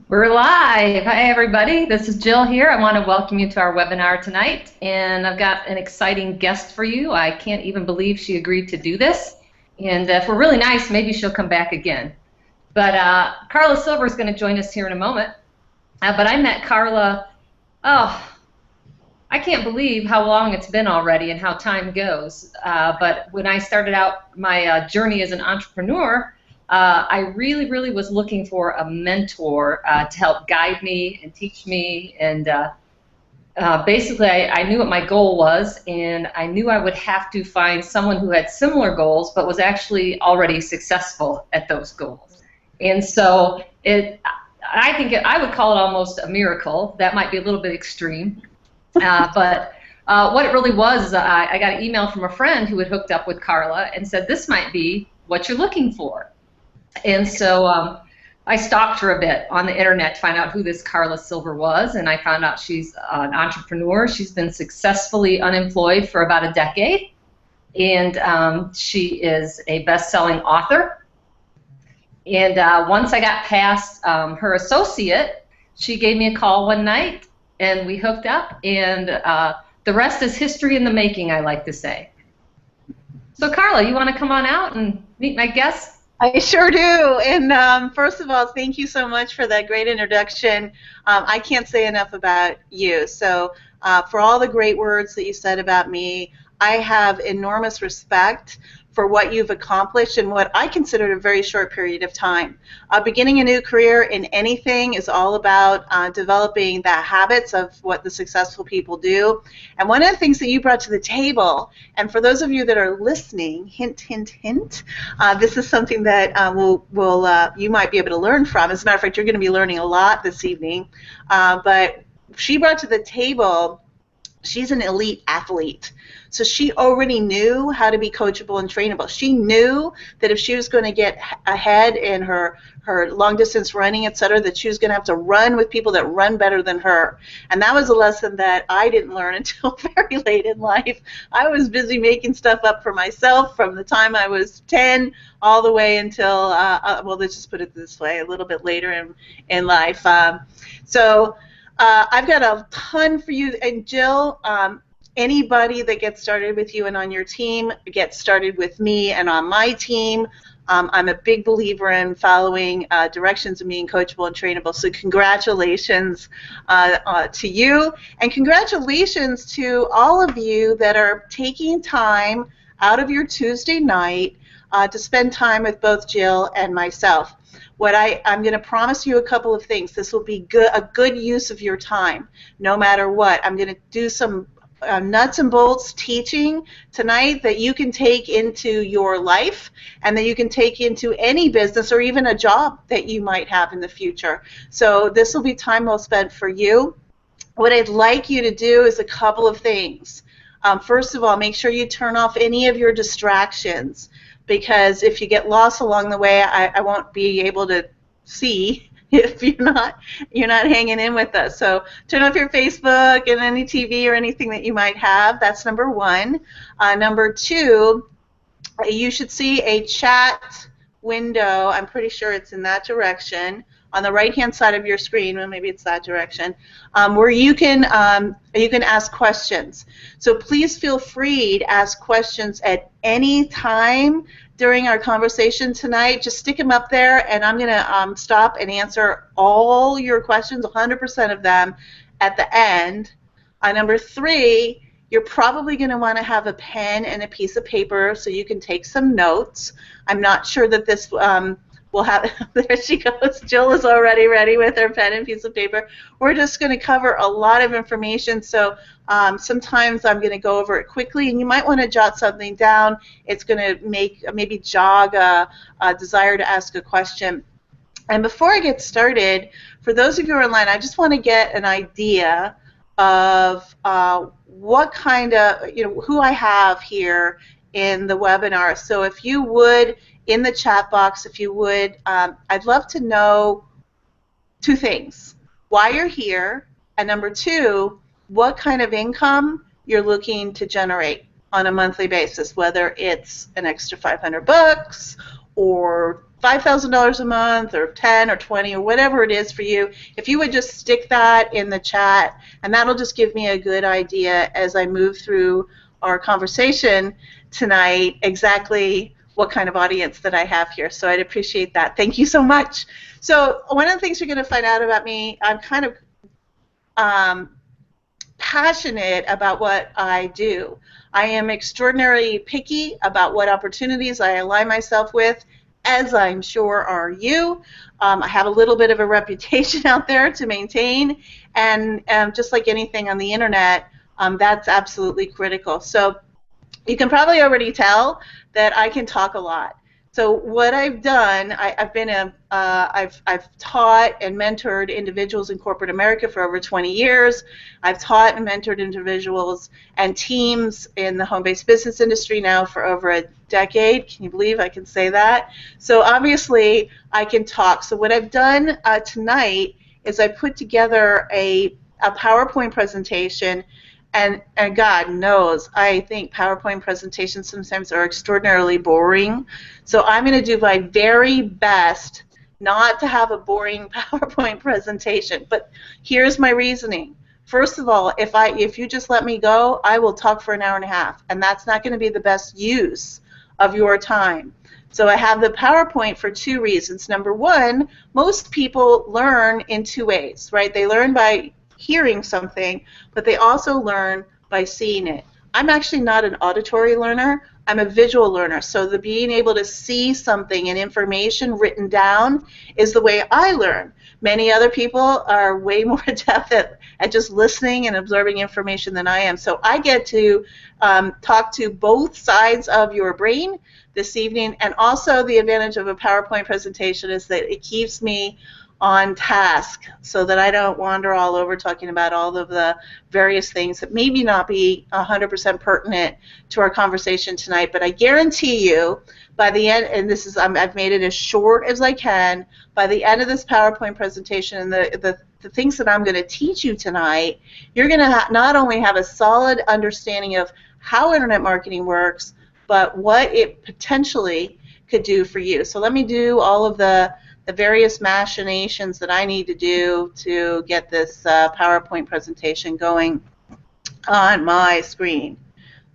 We're live. Hi, everybody. This is Jill here. I want to welcome you to our webinar tonight, and I've got an exciting guest for you. I can't even believe she agreed to do this, and if we're really nice, maybe she'll come back again. But Carla Silver is going to join us here in a moment. But I met Carla, oh, I can't believe how long it's been already and how time goes. But when I started out my journey as an entrepreneur, I really was looking for a mentor to help guide me and teach me. And basically, I knew what my goal was, and I knew I would have to find someone who had similar goals but was actually already successful at those goals. And so I would call it almost a miracle. That might be a little bit extreme. But what it really was is I got an email from a friend who had hooked up with Carla and said, this might be what you're looking for. And so I stalked her a bit on the internet to find out who this Carla Silver was, and I found out she's an entrepreneur. She's been successfully unemployed for about a decade, and she is a best-selling author. And once I got past her associate, she gave me a call one night, and we hooked up, and the rest is history in the making, I like to say. So Carla, you want to come on out and meet my guest? I sure do. And first of all, thank you so much for that great introduction. I can't say enough about you. So for all the great words that you said about me, I have enormous respect for what you've accomplished in what I considered a very short period of time. Beginning a new career in anything is all about developing the habits of what the successful people do. And one of the things that you brought to the table, and for those of you that are listening, hint, hint, hint, this is something that you might be able to learn from. As a matter of fact, you're going to be learning a lot this evening. But she brought to the table, she's an elite athlete. So she already knew how to be coachable and trainable. She knew that if she was going to get ahead in her long-distance running, et cetera, that she was going to have to run with people that run better than her. And that was a lesson that I didn't learn until very late in life. I was busy making stuff up for myself from the time I was 10 all the way until, well, let's just put it this way, a little bit later in life. So I've got a ton for you. And Jill, anybody that gets started with you and on your team gets started with me and on my team. I'm a big believer in following directions of being coachable and trainable. So congratulations to you, and congratulations to all of you that are taking time out of your Tuesday night to spend time with both Jill and myself. I'm going to promise you a couple of things. This will be a good use of your time, no matter what. I'm going to do some nuts and bolts teaching tonight that you can take into your life and that you can take into any business or even a job that you might have in the future. So this will be time well spent for you. What I'd like you to do is a couple of things. First of all, make sure you turn off any of your distractions, because if you get lost along the way, I won't be able to see if you're not hanging in with us. So turn off your Facebook and any TV or anything that you might have. That's number one. Number two, you should see a chat window. I'm pretty sure it's in that direction on the right-hand side of your screen. Well, maybe it's that direction, where you can ask questions. So please feel free to ask questions at any time during our conversation tonight. Just stick them up there, and I'm going to stop and answer all your questions, 100% of them, at the end. Number three, you're probably going to want to have a pen and a piece of paper so you can take some notes. I'm not sure that this will have, there she goes, Jill is already ready with her pen and piece of paper. We're just going to cover a lot of information, so sometimes I'm going to go over it quickly, and you might want to jot something down. It's going to maybe jog a desire to ask a question. And before I get started, for those of you who are online, I just want to get an idea of what kind of, who I have here in the webinar. So if you would, in the chat box, if you would, I'd love to know two things: why you're here, and number two, what kind of income you're looking to generate on a monthly basis, whether it's an extra $500 or $5,000 a month or 10 or 20 or whatever it is for you, if you would just stick that in the chat, and that'll just give me a good idea as I move through our conversation tonight exactly what kind of audience that I have here. So I'd appreciate that. Thank you so much. So one of the things you're going to find out about me, I'm kind of passionate about what I do. I am extraordinarily picky about what opportunities I align myself with, as I'm sure are you. I have a little bit of a reputation out there to maintain, and just like anything on the internet, that's absolutely critical. So you can probably already tell that I can talk a lot. So what I've done, I've taught and mentored individuals in corporate America for over 20 years. I've taught and mentored individuals and teams in the home-based business industry now for over a decade. Can you believe I can say that? So obviously I can talk. So what I've done tonight is I put together a PowerPoint presentation. And God knows, I think PowerPoint presentations sometimes are extraordinarily boring. So I'm going to do my very best not to have a boring PowerPoint presentation. But here's my reasoning. First of all, if you just let me go, I will talk for an hour and a half, and that's not going to be the best use of your time. So I have the PowerPoint for two reasons. Number one, most people learn in two ways, right? They learn by hearing something, but they also learn by seeing it. I'm actually not an auditory learner. I'm a visual learner. So the being able to see something and information written down is the way I learn. Many other people are way more adept at just listening and absorbing information than I am. So I get to talk to both sides of your brain this evening, and also the advantage of a PowerPoint presentation is that it keeps me on task so that I don't wander all over talking about all of the various things that maybe not be 100% pertinent to our conversation tonight. But I guarantee you, by the end, and this is I've made it as short as I can, by the end of this PowerPoint presentation and the things that I'm going to teach you tonight, you're going to not only have a solid understanding of how internet marketing works, but what it potentially could do for you. So let me do all of the various machinations that I need to do to get this PowerPoint presentation going on my screen.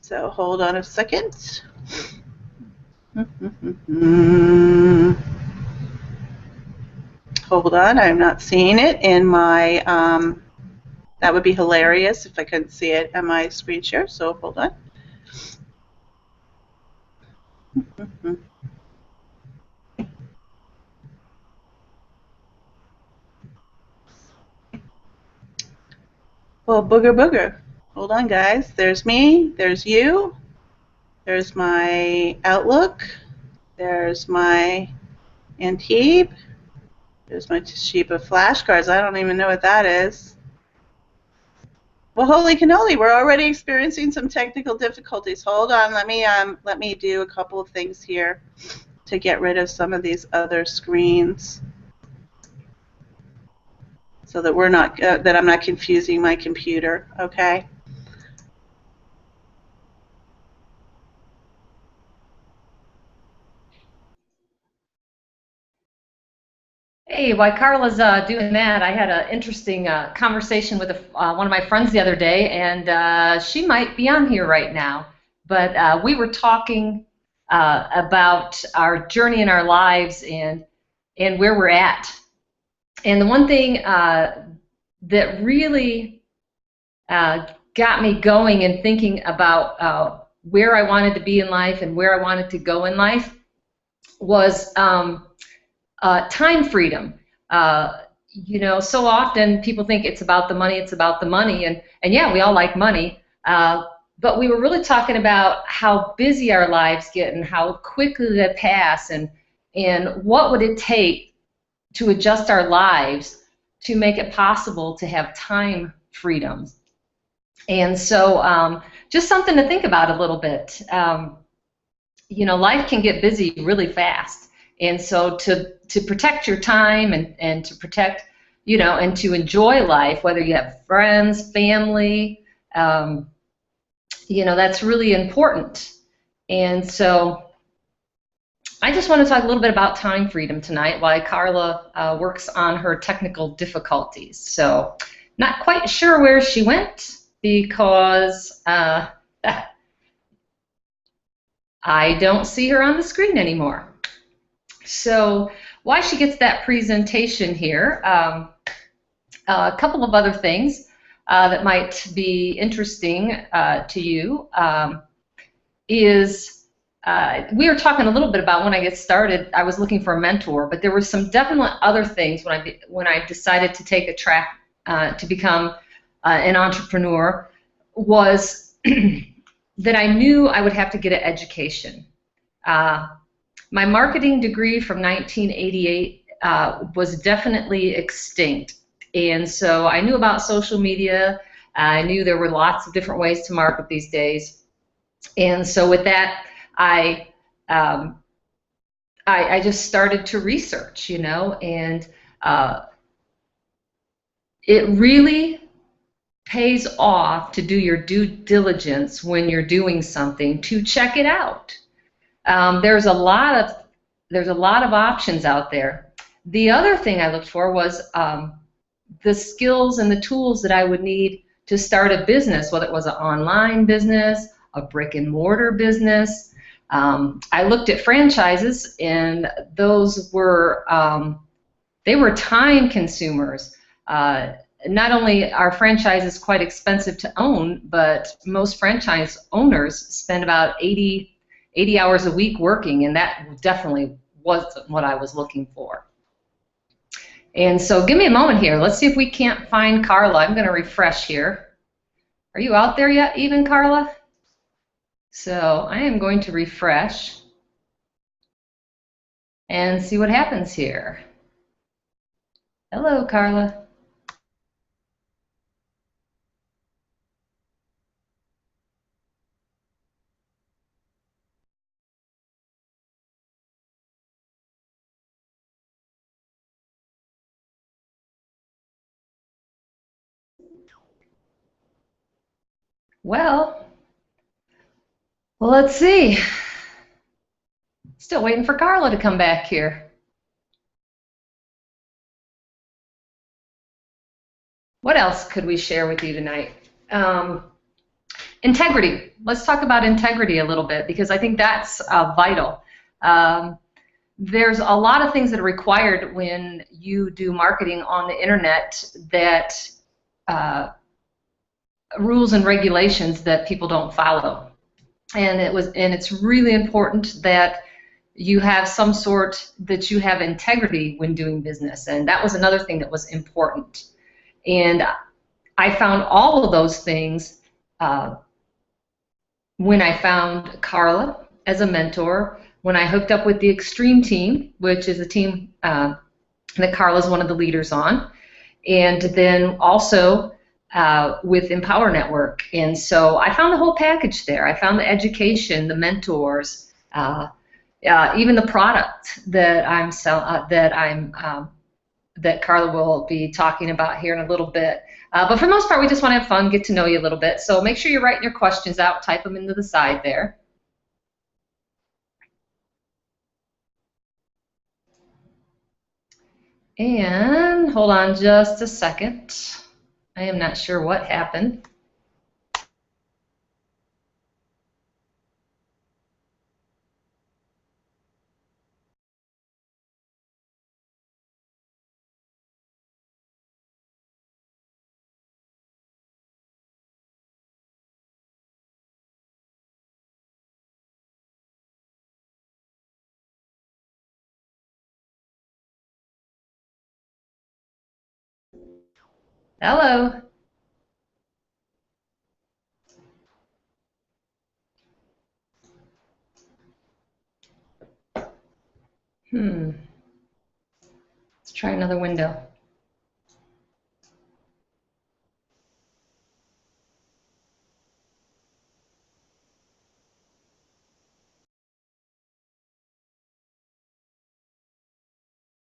So hold on a second. Hold on, I'm not seeing it in my, that would be hilarious if I couldn't see it on my screen share, so hold on. Well, booger booger. Hold on, guys. There's me. There's you. There's my Outlook. There's my Antibes. There's my Toshiba flashcards. I don't even know what that is. Well, holy cannoli, we're already experiencing some technical difficulties. Hold on. Let me do a couple of things here to get rid of some of these other screens, so that we're not that I'm not confusing my computer, okay? Hey, while Carla's doing that, I had an interesting conversation with one of my friends the other day, and she might be on here right now. But we were talking about our journey in our lives and where we're at. And the one thing that really got me going and thinking about where I wanted to be in life and where I wanted to go in life was time freedom. You know, so often people think it's about the money, and yeah, we all like money, but we were really talking about how busy our lives get and how quickly they pass, and what would it take to adjust our lives to make it possible to have time freedom. And so just something to think about a little bit. You know, life can get busy really fast. And so to protect your time and to protect, you know, and to enjoy life, whether you have friends, family, you know, that's really important. And so I just want to talk a little bit about time freedom tonight while Carla works on her technical difficulties. So, not quite sure where she went because I don't see her on the screen anymore. So, why she gets that presentation here, a couple of other things that might be interesting to you is we were talking a little bit about when I get started, I was looking for a mentor, but there were some definite other things when I decided to take a track to become an entrepreneur was that I knew I would have to get an education. My marketing degree from 1988 was definitely extinct. And so I knew about social media. I knew there were lots of different ways to market these days. And so with that, I um, I just started to research, and it really pays off to do your due diligence when you're doing something to check it out. There's a lot of options out there. The other thing I looked for was the skills and the tools that I would need to start a business, whether it was an online business, a brick and mortar business. I looked at franchises, and those were they were time consumers. Not only are franchises quite expensive to own, but most franchise owners spend about 80 hours a week working, and that definitely wasn't what I was looking for. And so give me a moment here. Let's see if we can't find Carla. I'm going to refresh here. Are you out there yet, even, Carla? So I am going to refresh and see what happens here. Hello, Carla. Well, let's see. Still waiting for Carla to come back here. What else could we share with you tonight? Integrity. Let's talk about integrity a little bit because I think that's vital. There's a lot of things that are required when you do marketing on the internet that rules and regulations that people don't follow. And it's really important that you have some sort that you have integrity when doing business, and that was another thing that was important. And I found all of those things when I found Carla as a mentor, when I hooked up with the Extreme team, which is a team that Carla's one of the leaders on, and then also with Empower Network. And so I found the whole package there. I found the education, the mentors, even the product that that Carla will be talking about here in a little bit. But for the most part, we just want to have fun, get to know you a little bit. So make sure you're writing your questions out, type them into the side there. And hold on just a second. I am not sure what happened. Hello. Let's try another window.